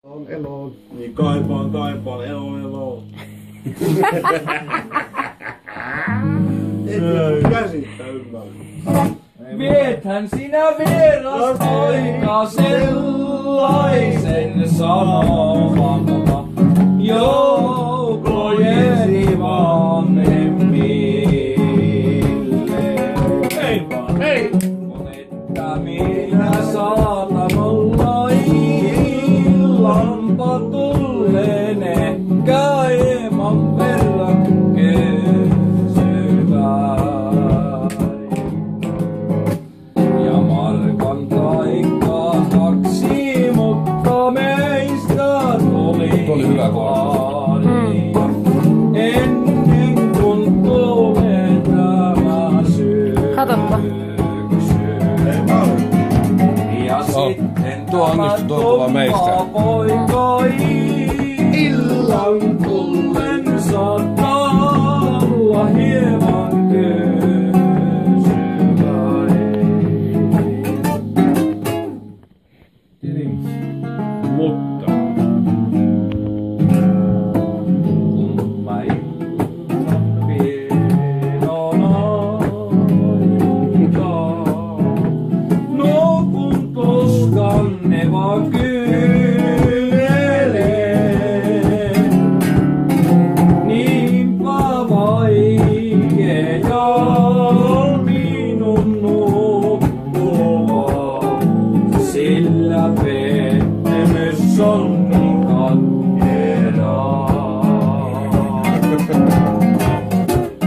On eloon. Niin kaipaan eloon. Et käsittä ymmärrä. Viethän sinä vieras poika sellaisen sanomalla joukojeni vanhemmille. Hei vaan, hei! On että minä saatan olla illanpa tulleen ehkä hieman verran ja Markan taikkaa kaksi, mutta meistä tuli hyvä pari. Ennen kuin tulee tämä Katoppa. ja sitten tuo on nyt tuolla meistä. Poika illan tullen saattaa olla hieman Mutta kun mä illan vieron aikaan, no kun koskaan ne vaan kyyneleet, niinpä vaikea on minun nukkua, sillä pettymys on niin katkeraa.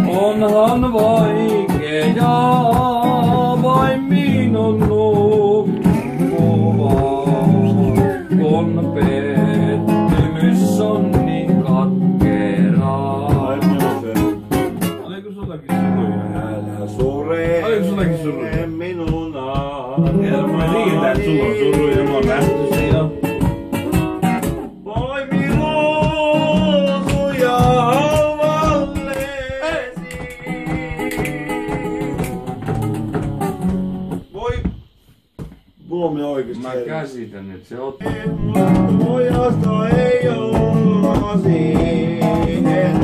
Onhan vaikeaa vain minun nukkua, kun pettymys on niin katkeraa. oliko sutakin suruja? Älä sure. Oliko sutakin suruja? Minuna. Mä tiedän, että sulla on suruja, mä oon nähty se jo. Poimi ruusuja halvalleesi. Voi. Puomi oikeesti. Mä käsitän, että se ottaa. Pojasta ei olla siihen,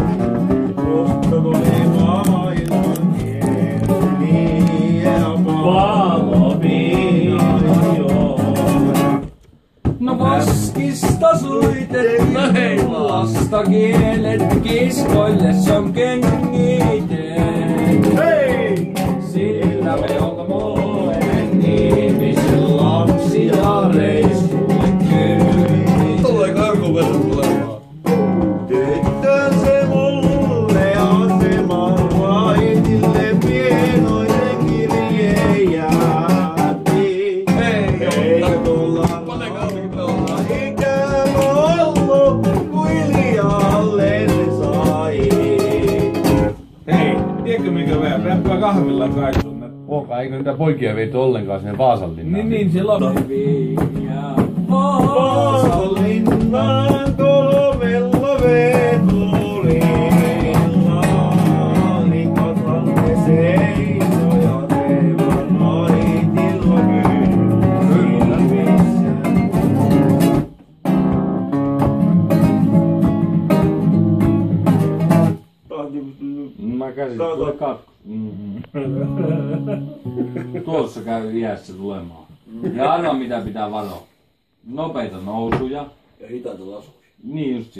koska tuli maailman kieli ja Paloviinajo. No vaskista suitettiin lasta kielet kiskoille on kengiten. hei! Sillä me olemme ihmisen lapsia reissulle kyydin. Tulee karkuverran tulemaan. Tyttö se mulle aseman vaitille pienoinen kirje jätti. Eikä tulla ikään ollut kuilijalle sai. Hei, tiedätkö minkä vähän? Räppää kahvilla kai sunne. Poika, eikö niitä poikia viety ollenkaan sinne Vaasanlinnaan? Niin siellä on. Vaasanlinnaan kolmella vetulilla. Likat ranne seisoi ja teivän maitilla kylmissä. Mä käsin, tulee katko. Tuossa käy iässä tulemaan. Ja arva mitä pitää varoa. Nopeita nousuja. Ja hitaita laskuja. Niin just